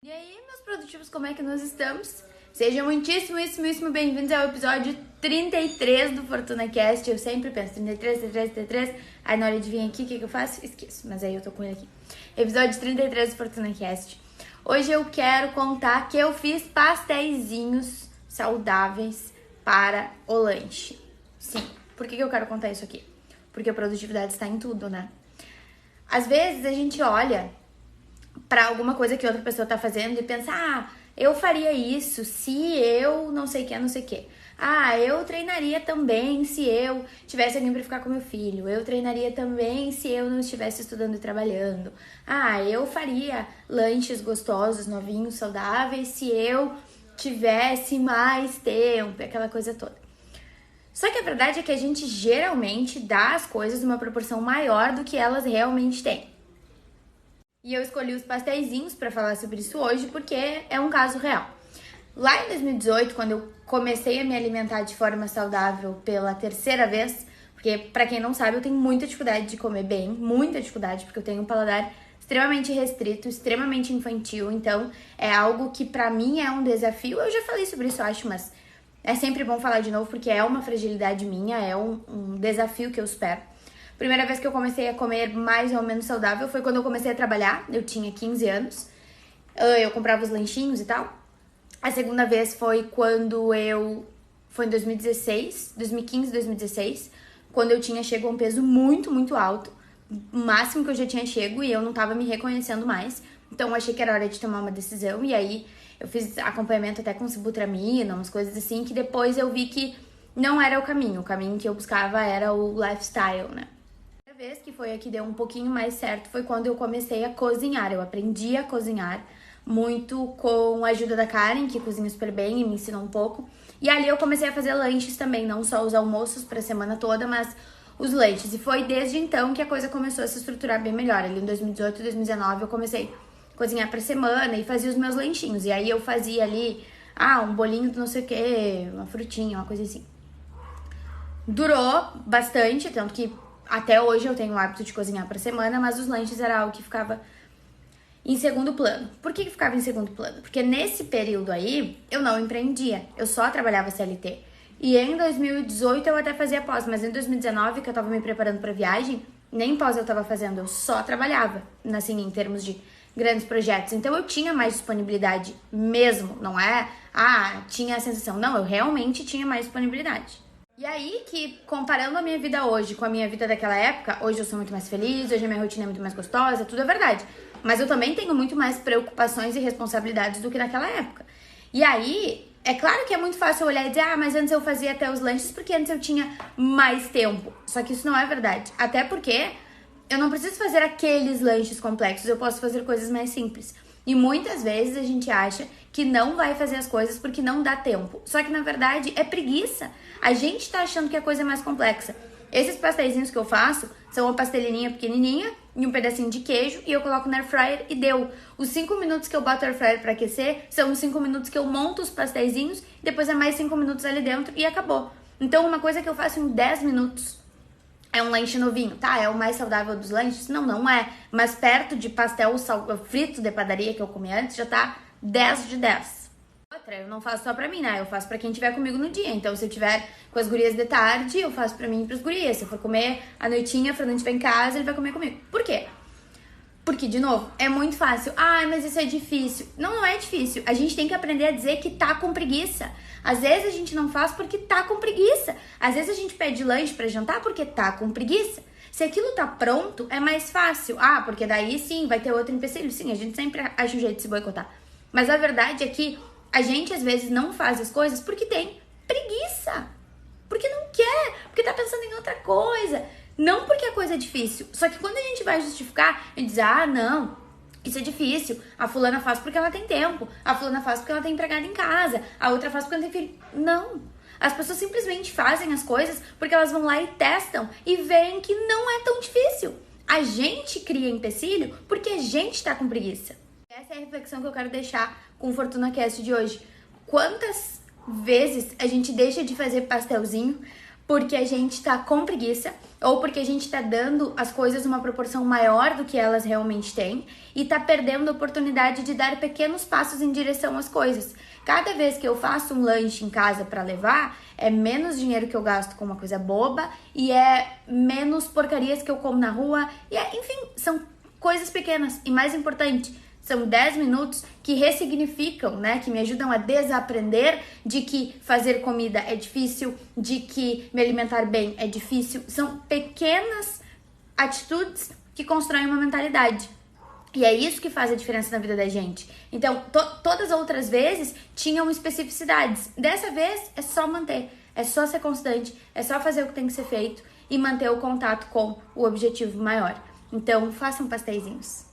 E aí, meus produtivos, como é que nós estamos? Sejam muitíssimo bem-vindos ao episódio 33 do FortunaCast. Eu sempre penso 33. Aí na hora de vir aqui, o que eu faço? Esqueço, mas aí eu tô com ele aqui. Episódio 33 do FortunaCast. Hoje eu quero contar que eu fiz pastéisinhos saudáveis para o lanche. Sim, por que eu quero contar isso aqui? Porque a produtividade está em tudo, né? Às vezes a gente olha pra alguma coisa que outra pessoa tá fazendo e pensa, eu faria isso se eu não sei o que. Eu treinaria também se eu tivesse alguém pra ficar com meu filho. Eu treinaria também se eu não estivesse estudando e trabalhando. Eu faria lanches gostosos, novinhos, saudáveis se eu tivesse mais tempo, aquela coisa toda. Só que a verdade é que a gente geralmente dá as coisas uma proporção maior do que elas realmente têm. E eu escolhi os pastéisinhos para falar sobre isso hoje porque é um caso real. Lá em 2018, quando eu comecei a me alimentar de forma saudável pela terceira vez, porque para quem não sabe, eu tenho muita dificuldade de comer bem, muita dificuldade, porque eu tenho um paladar extremamente restrito, extremamente infantil, então é algo que para mim é um desafio. Eu já falei sobre isso, eu acho, mas é sempre bom falar de novo porque é uma fragilidade minha, é um desafio que eu supero. Primeira vez que eu comecei a comer mais ou menos saudável foi quando eu comecei a trabalhar. Eu tinha 15 anos. Eu comprava os lanchinhos e tal. A segunda vez foi foi em 2015, 2016, quando eu tinha chego a um peso muito alto. O máximo que eu já tinha chego e eu não tava me reconhecendo mais. Então eu achei que era hora de tomar uma decisão. E aí eu fiz acompanhamento até com sibutramina, umas coisas assim, que depois eu vi que não era o caminho. O caminho que eu buscava era o lifestyle, né? Vez que foi a que deu um pouquinho mais certo foi quando eu comecei a cozinhar. Eu aprendi a cozinhar muito com a ajuda da Karen, que cozinha super bem e me ensinou um pouco. E ali eu comecei a fazer lanches também, não só os almoços para a semana toda, mas os lanches. E foi desde então que a coisa começou a se estruturar bem melhor. Ali em 2018, 2019 eu comecei a cozinhar para semana e fazia os meus lanchinhos. E aí eu fazia ali, um bolinho de não sei o que, uma frutinha, uma coisa assim. Durou bastante, tanto que até hoje eu tenho o hábito de cozinhar para semana, mas os lanches era algo que ficava em segundo plano. Por que ficava em segundo plano? Porque nesse período aí, eu não empreendia, eu só trabalhava CLT. E em 2018 eu até fazia pós, mas em 2019, que eu tava me preparando para viagem, nem pós eu tava fazendo, eu só trabalhava, assim, em termos de grandes projetos. Então eu tinha mais disponibilidade mesmo, não é? Tinha a sensação. Não, eu realmente tinha mais disponibilidade. E aí que, comparando a minha vida hoje com a minha vida daquela época, hoje eu sou muito mais feliz, hoje a minha rotina é muito mais gostosa, tudo é verdade. Mas eu também tenho muito mais preocupações e responsabilidades do que naquela época. E aí, é claro que é muito fácil olhar e dizer, mas antes eu fazia até os lanches porque antes eu tinha mais tempo. Só que isso não é verdade. Até porque eu não preciso fazer aqueles lanches complexos, eu posso fazer coisas mais simples. E muitas vezes a gente acha que não vai fazer as coisas porque não dá tempo. Só que na verdade é preguiça. A gente tá achando que a coisa é mais complexa. Esses pastéisinhos que eu faço são uma pastelininha pequenininha e um pedacinho de queijo e eu coloco no air fryer e deu. Os 5 minutos que eu boto o air fryer pra aquecer são os 5 minutos que eu monto os pastéisinhos, depois é mais 5 minutos ali dentro e acabou. Então uma coisa que eu faço em 10 minutos é um lanche novinho, tá? É o mais saudável dos lanches? Não é. Mas perto de pastel frito de padaria que eu comi antes, já tá 10 de 10. Outra, eu não faço só pra mim, né? Eu faço pra quem tiver comigo no dia. Então, se eu tiver com as gurias de tarde, eu faço pra mim e pras gurias. Se eu for comer à noitinha, o Fernando estiver em casa, ele vai comer comigo. Por quê? Porque, de novo, é muito fácil. Mas isso é difícil. Não é difícil. A gente tem que aprender a dizer que tá com preguiça. Às vezes a gente não faz porque tá com preguiça. Às vezes a gente pede lanche pra jantar porque tá com preguiça. Se aquilo tá pronto, é mais fácil. Porque daí sim, vai ter outro empecilho. Sim, a gente sempre acha um jeito de se boicotar. Mas a verdade é que a gente às vezes não faz as coisas porque tem preguiça. Porque não quer, porque tá pensando em outra coisa. Não porque a coisa é difícil. Só que quando a gente vai justificar, a gente diz, não, isso é difícil. A fulana faz porque ela tem tempo. A fulana faz porque ela tem empregada em casa. A outra faz porque ela tem filho. Não. As pessoas simplesmente fazem as coisas porque elas vão lá e testam e veem que não é tão difícil. A gente cria empecilho porque a gente tá com preguiça. Essa é a reflexão que eu quero deixar com o FortunaCast de hoje. Quantas vezes a gente deixa de fazer pastelzinho porque a gente tá com preguiça ou porque a gente tá dando as coisas uma proporção maior do que elas realmente têm e tá perdendo a oportunidade de dar pequenos passos em direção às coisas. Cada vez que eu faço um lanche em casa para levar, é menos dinheiro que eu gasto com uma coisa boba e é menos porcarias que eu como na rua. E enfim, são coisas pequenas. E mais importante, são 10 minutos que ressignificam, né? Que me ajudam a desaprender de que fazer comida é difícil, de que me alimentar bem é difícil. São pequenas atitudes que constroem uma mentalidade. E é isso que faz a diferença na vida da gente. Então, todas as outras vezes tinham especificidades. Dessa vez, é só manter. É só ser constante. É só fazer o que tem que ser feito e manter o contato com o objetivo maior. Então, façam pasteizinhos.